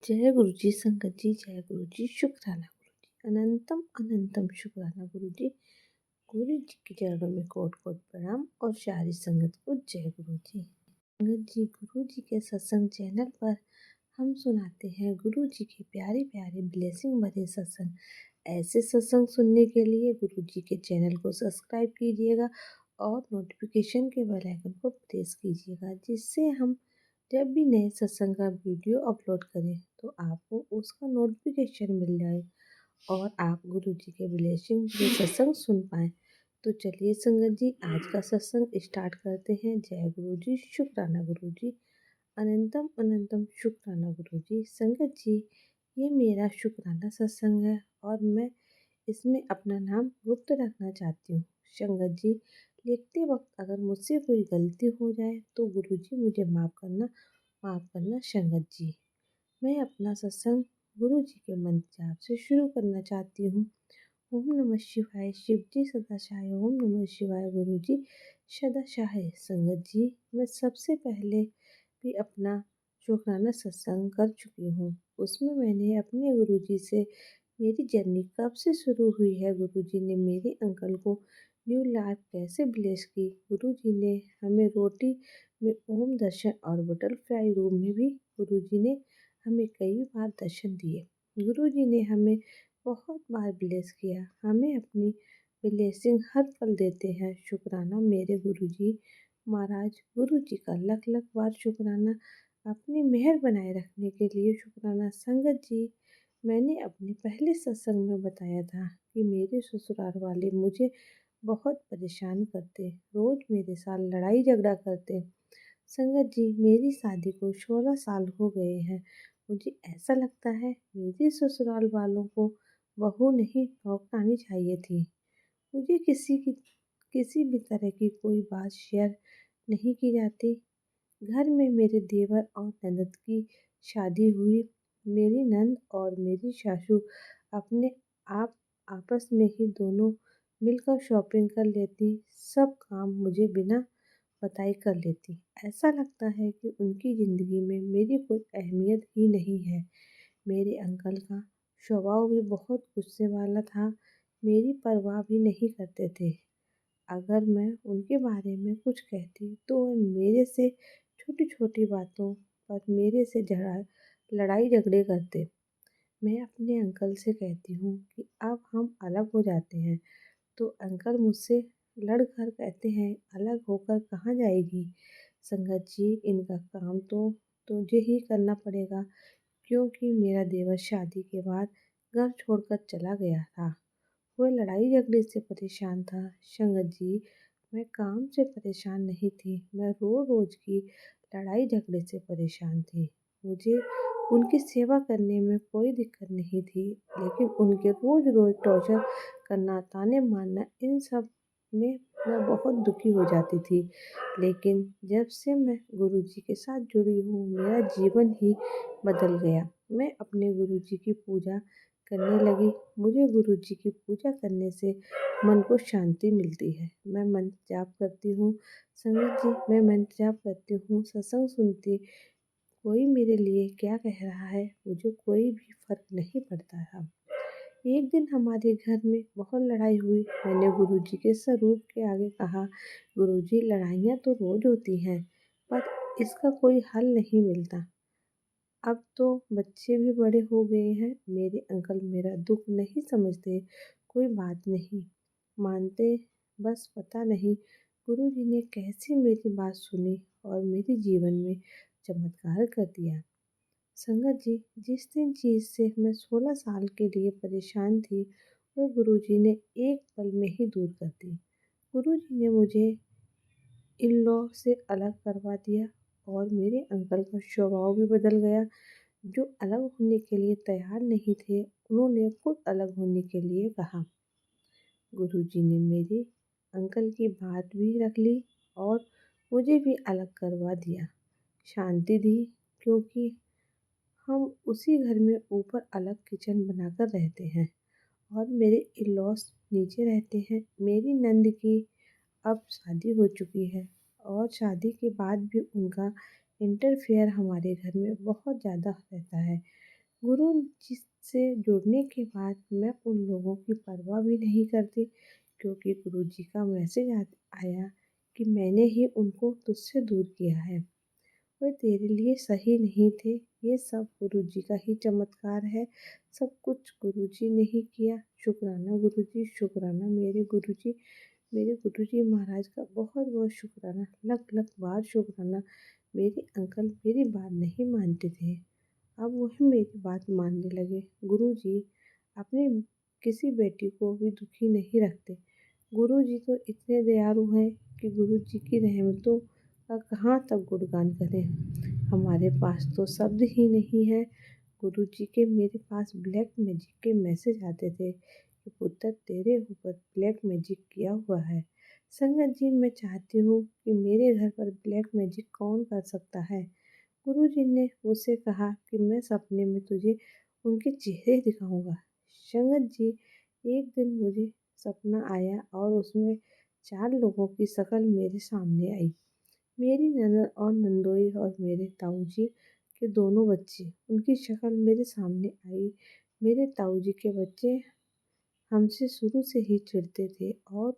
जय गुरु जी, संगत जी, जय गुरु जी, शुक्राना गुरु जी, अनंतम अनंतम शुक्राना गुरु जी। गुरु जी के चरणों में कोट कोट प्रणाम और सारी संगत को जय गुरु जी। संगत जी, गुरु जी के सत्संग चैनल पर हम सुनाते हैं गुरु जी के प्यारे प्यारे ब्लेसिंग भरे सत्संग। ऐसे सत्संग सुनने के लिए गुरु जी के चैनल को सब्सक्राइब कीजिएगा और नोटिफिकेशन के बेल आइकन को प्रेस कीजिएगा, जिससे हम जब भी नए सत्संग का वीडियो अपलोड करें तो आपको उसका नोटिफिकेशन मिल जाए और आप गुरु जी के ब्लेसिंग के सत्संग सुन पाएँ। तो चलिए संगत जी, आज का सत्संग स्टार्ट करते हैं। जय गुरु जी, शुक्राना गुरु जी, अनंतम अनंतम शुक्राना गुरु जी। संगत जी, ये मेरा शुक्राना सत्संग है और मैं इसमें अपना नाम गुप्त रखना चाहती हूँ। संगत जी, लिखते वक्त अगर मुझसे कोई गलती हो जाए तो गुरु जी मुझे माफ़ करना संगत जी। मैं अपना सत्संग गुरु जी के मंत्र जाप से शुरू करना चाहती हूँ। ओम नमः शिवाय, शिव जी सदा सहाय। ओम नमः शिवाय, गुरु जी सदा सहाय। संगत जी, मैं सबसे पहले भी अपना शुक्राना सत्संग कर चुकी हूँ। उसमें मैंने अपने गुरु जी से मेरी जर्नी कब से शुरू हुई है, गुरु जी ने मेरे अंकल को न्यू लाइफ कैसे ब्लेस की, गुरु जी ने हमें रोटी में ओम दर्शन और बटरफ्लाई रूम में भी गुरु जी ने हमें कई बार दर्शन दिए। गुरु जी ने हमें बहुत बार ब्लेस किया, हमें अपनी ब्लेसिंग हर पल देते हैं। शुक्राना मेरे गुरु जी महाराज, गुरु जी का लख लख बार शुक्राना। अपनी मेहर बनाए रखने के लिए शुक्राना। संगत जी, मैंने अपने पहले सत्संग में बताया था कि मेरे ससुराल वाले मुझे बहुत परेशान करते, रोज़ मेरे साथ लड़ाई झगड़ा करते। संगत जी, मेरी शादी को 16 साल हो गए हैं। मुझे ऐसा लगता है मेरे ससुराल वालों को बहू नहीं नौकरानी चाहिए थी। मुझे किसी भी तरह की कोई बात शेयर नहीं की जाती। घर में मेरे देवर और ननद की शादी हुई। मेरी नंद और मेरी सासू अपने आप आपस में ही दोनों मिलकर शॉपिंग कर लेती, सब काम मुझे बिना बताई कर लेती। ऐसा लगता है कि उनकी ज़िंदगी में मेरी कोई अहमियत ही नहीं है। मेरे अंकल का स्वभाव भी बहुत गुस्से वाला था, मेरी परवाह भी नहीं करते थे। अगर मैं उनके बारे में कुछ कहती तो वह मेरे से छोटी छोटी बातों पर मेरे से लड़ाई झगड़े करते। मैं अपने अंकल से कहती हूँ कि अब हम अलग हो जाते हैं तो अंकल मुझसे लड़ कर कहते हैं, अलग होकर कहाँ जाएगी। संगत जी, इनका काम तो तुझे ही करना पड़ेगा, क्योंकि मेरा देवर शादी के बाद घर छोड़कर चला गया था। वह लड़ाई झगड़े से परेशान था। संगत जी, मैं काम से परेशान नहीं थी, मैं रोज रोज की लड़ाई झगड़े से परेशान थी। मुझे उनकी सेवा करने में कोई दिक्कत नहीं थी, लेकिन उनके रोज रोज टॉर्चर करना, ताने मारना, इन सब में मैं बहुत दुखी हो जाती थी। लेकिन जब से मैं गुरु जी के साथ जुड़ी हूँ, मेरा जीवन ही बदल गया। मैं अपने गुरु जी की पूजा करने लगी। मुझे गुरु जी की पूजा करने से मन को शांति मिलती है। मैं मंत्र जाप करती हूँ। संगत जी, मैं मंत्र जाप करती हूँ, सत्संग सुनती। कोई मेरे लिए क्या कह रहा है, मुझे कोई भी फर्क नहीं पड़ता था। एक दिन हमारे घर में बहुत लड़ाई हुई। मैंने गुरुजी के स्वरूप के आगे कहा, गुरुजी, लड़ाइयाँ तो रोज होती हैं, पर इसका कोई हल नहीं मिलता। अब तो बच्चे भी बड़े हो गए हैं। मेरे अंकल मेरा दुख नहीं समझते, कोई बात नहीं मानते। बस पता नहीं गुरुजी ने कैसे मेरी बात सुनी और मेरे जीवन में चमत्कार कर दिया। संगत जी, जिस दिन चीज़ से मैं 16 साल के लिए परेशान थी, वो गुरुजी ने एक पल में ही दूर कर दी। गुरुजी ने मुझे इन लॉ से अलग करवा दिया और मेरे अंकल का स्वभाव भी बदल गया। जो अलग होने के लिए तैयार नहीं थे, उन्होंने खुद अलग होने के लिए कहा। गुरुजी ने मेरे अंकल की बात भी रख ली और मुझे भी अलग करवा दिया। शांति दी, क्योंकि हम उसी घर में ऊपर अलग किचन बनाकर रहते हैं और मेरे इन-लॉज नीचे रहते हैं। मेरी नंद की अब शादी हो चुकी है और शादी के बाद भी उनका इंटरफेयर हमारे घर में बहुत ज़्यादा रहता है। गुरु जी से जुड़ने के बाद मैं उन लोगों की परवाह भी नहीं करती, क्योंकि गुरु जी का मैसेज आया कि मैंने ही उनको तुझसे दूर किया है। वे तेरे लिए सही नहीं थे। ये सब गुरु जी का ही चमत्कार है। सब कुछ गुरु जी ने ही किया। शुक्राना गुरु जी, शुक्राना मेरे गुरु जी महाराज का बहुत बहुत शुक्राना, लख लख बार शुक्राना। मेरे अंकल मेरी बात नहीं मानते थे, अब वह मेरी बात मानने लगे। गुरु जी अपनी किसी बेटी को भी दुखी नहीं रखते। गुरु जी तो इतने दयालु हैं कि गुरु जी की रहमतों का कहाँ तक गुणगान करें। हमारे पास तो शब्द ही नहीं है। गुरु जी के मेरे पास ब्लैक मैजिक के मैसेज आते थे कि पुत्र तेरे ऊपर ब्लैक मैजिक किया हुआ है। संगत जी, मैं चाहती हूँ कि मेरे घर पर ब्लैक मैजिक कौन कर सकता है। गुरुजी ने मुझसे कहा कि मैं सपने में तुझे उनके चेहरे दिखाऊंगा। संगत जी, एक दिन मुझे सपना आया और उसमें 4 लोगों की शक्ल मेरे सामने आई। मेरी ननद और नंदोई और मेरे ताऊ जी के दोनों बच्चे, उनकी शक्ल मेरे सामने आई। मेरे ताऊ जी के बच्चे हमसे शुरू से ही चिढ़ते थे और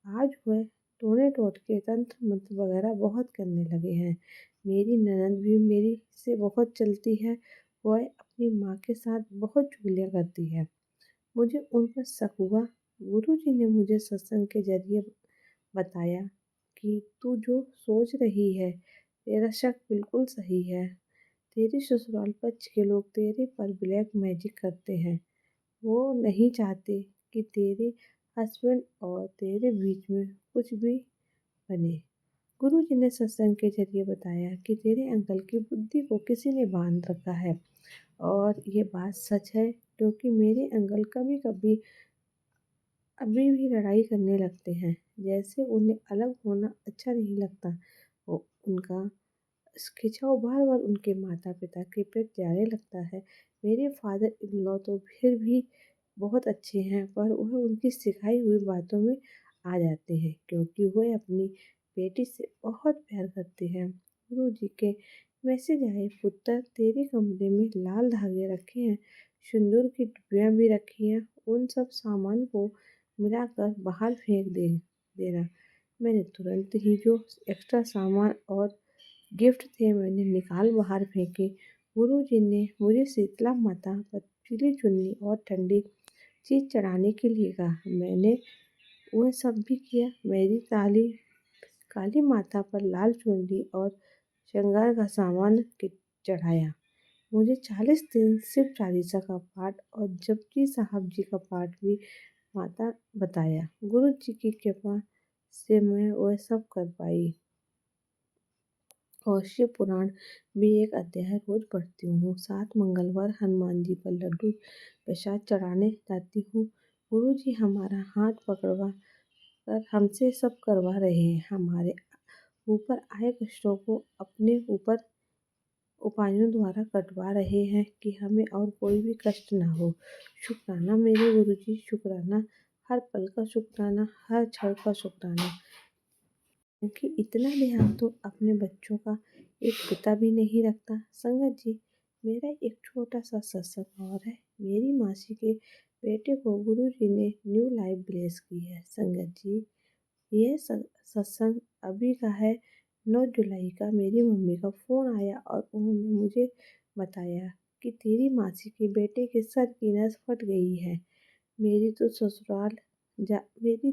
आज वह टोने टोटके तंत्र मंत्र वगैरह बहुत करने लगे हैं। मेरी ननद भी मेरी से बहुत चलती है। वह अपनी माँ के साथ बहुत चुगलियाँ करती है। मुझे उन पर शक हुआ। गुरु जी ने मुझे सत्संग के जरिए बताया कि तू जो सोच रही है, तेरा शक बिल्कुल सही है। तेरे ससुराल पक्ष के लोग तेरे पर ब्लैक मैजिक करते हैं। वो नहीं चाहते कि तेरे हस्बैंड और तेरे बीच में कुछ भी बने। गुरुजी ने सत्संग के जरिए बताया कि तेरे अंकल की बुद्धि को किसी ने बांध रखा है, और ये बात सच है, क्योंकि मेरे अंकल कभी कभी अभी भी लड़ाई करने लगते हैं। जैसे उन्हें अलग होना अच्छा नहीं लगता। वो उनका खिंचाव बार बार उनके माता पिता के प्रति जाने लगता है। मेरे फादर इन लॉ तो फिर भी बहुत अच्छे हैं, पर वह उनकी सिखाई हुई बातों में आ जाते हैं, क्योंकि वह अपनी बेटी से बहुत प्यार करते हैं। गुरु जी के मैसेज आए, पुत्र तेरे कमरे में लाल धागे रखे हैं, सिंदूर की डिब्बियाँ भी रखी हैं, उन सब सामान को मिलाकर बाहर फेंक देना। मैंने तुरंत ही जो एक्स्ट्रा सामान और गिफ्ट थे मैंने निकाल बाहर फेंके। गुरुजी ने मुझे शीतला माता पर पीली चुन्नी और ठंडी चीज़ चढ़ाने के लिए कहा। मैंने वह सब भी किया। मेरी काली माता पर लाल चुनरी और श्रृंगार का सामान चढ़ाया। मुझे 40 दिन शिव चालीसा का पाठ और जपजी साहब जी का पाठ भी माता बताया। गुरु जी की कृपा से मैं वह सब कर पाई, और शिव पुराण भी एक अध्याय रोज पढ़ती हूँ। 7 मंगलवार हनुमान जी पर लड्डू प्रसाद चढ़ाने जाती हूँ। गुरु जी हमारा हाथ पकड़वा कर हमसे सब करवा रहे हैं। हमारे ऊपर आए कष्टों को अपने ऊपर उपायों द्वारा कटवा रहे हैं कि हमें और कोई भी कष्ट ना हो। शुक्राना मेरे गुरु जी, शुक्राना, हर पल का शुक्राना, हर क्षण का शुक्राना, क्योंकि इतना ध्यान तो अपने बच्चों का एक पिता भी नहीं रखता। संगत जी, मेरा एक छोटा सा सत्संग और है। मेरी मासी के बेटे को गुरु जी ने न्यू लाइफ ब्लेस की है। संगत जी, यह सत्संग अभी का है। 9 जुलाई का मेरी मम्मी का फ़ोन आया और उन्होंने मुझे बताया कि तेरी मासी के बेटे के सर की नस फट गई है। मेरी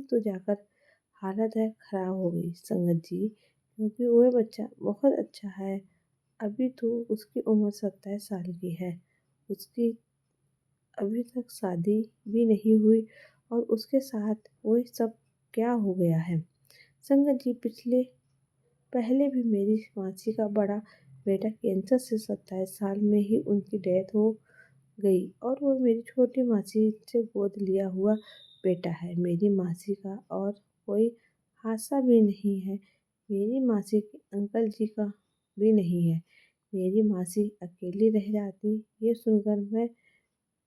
तो जाकर हालत है ख़राब हो गई संगत जी, क्योंकि वह बच्चा बहुत अच्छा है। अभी तो उसकी उम्र 27 साल की है। उसकी अभी तक शादी भी नहीं हुई, और उसके साथ वह सब क्या हो गया है। संगत जी, पहले भी मेरी मासी का बड़ा बेटा कैंसर से 27 साल में ही उनकी डेथ हो गई, और वो मेरी छोटी मासी से गोद लिया हुआ बेटा है। मेरी मासी का और कोई हादसा भी नहीं है। मेरी मासी के अंकल जी का भी नहीं है। मेरी मासी अकेली रह जाती, ये सुनकर मैं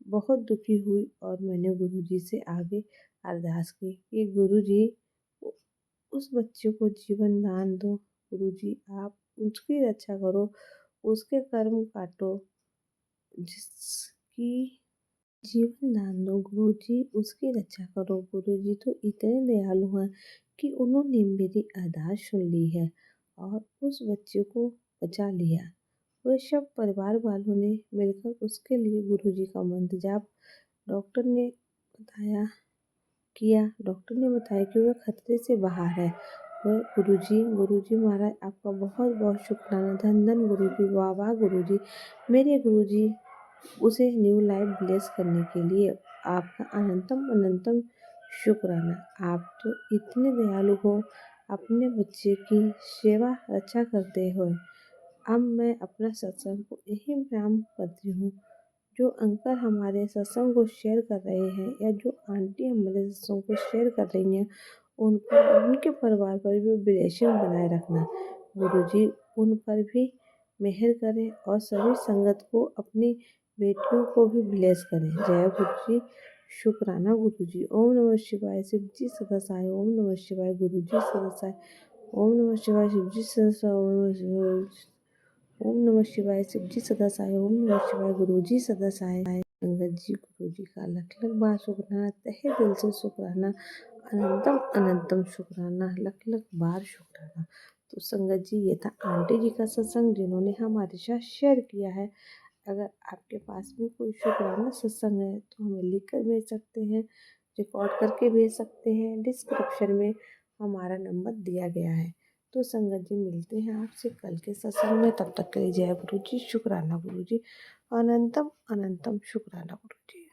बहुत दुखी हुई, और मैंने गुरु जी से आगे अरदास की कि गुरु जी उस बच्चे को जीवन दान दो। गुरु जी आप उसकी रक्षा करो, उसके कर्म काटो, जिसकी जीवन दान दो गुरुजी, उसकी रक्षा करो गुरुजी। तो इतने दयालु हैं कि उन्होंने मेरी अरदास सुन ली है और उस बच्चे को बचा लिया। वे सब परिवार वालों ने मिलकर उसके लिए गुरुजी का मंत्र जाप डॉक्टर ने बताया डॉक्टर ने बताया कि वह खतरे से बाहर है। वह गुरुजी महाराज आपका बहुत बहुत शुक्राना। धन धन गुरुजी, वाह वाह गुरुजी। मेरे गुरुजी उसे न्यू लाइफ ब्लेस करने के लिए आपका अनंतम अनंतम शुक्राना। आप तो इतने दयालु हो, अपने बच्चे की सेवा रक्षा करते हो। अब मैं अपना सत्संग को यही विराम करती हूँ। जो अंकल हमारे सत्संग को शेयर कर रहे हैं या जो आंटी हमारे सत्संग को शेयर कर रही हैं, उन पर और उनके परिवार पर भी ब्लेसिंग बनाए रखना गुरुजी। उन पर भी मेहर करें और सभी संगत को, अपनी बेटियों को भी ब्लेस करें। जय गुरुजी, शुक्राना गुरुजी। ओम नमः शिवाय, शिव जी सदा सहाय। ओम नमः शिवाय, गुरुजी सदा सहाय। ओम नमः शिवाय, शिव जी सदा सहाय। ओम नमः शिवाय, शिव जी सदा सहाय। ओम नमः शिवाय, गुरु जी सदा सहाय। संगत जी, गुरु जी का लख लख बार शुक्राना, तहे दिल से शुक्राना, अनंतम अनंतम शुक्राना, लख लख बार शुक्राना। तो संगत जी, ये था आंटी जी का सत्संग जिन्होंने हमारे साथ शेयर किया है। अगर आपके पास भी कोई शुक्राना सत्संग है तो हमें लिख कर भेज सकते हैं, रिकॉर्ड करके भेज सकते हैं। डिस्क्रिप्शन में हमारा नंबर दिया गया है। तो संगत जी, मिलते हैं आपसे कल के सत्संग में। तब तक के लिए जय गुरु जी, शुक्राना गुरु जी, अनंतम अनंतम शुक्राना गुरु जी।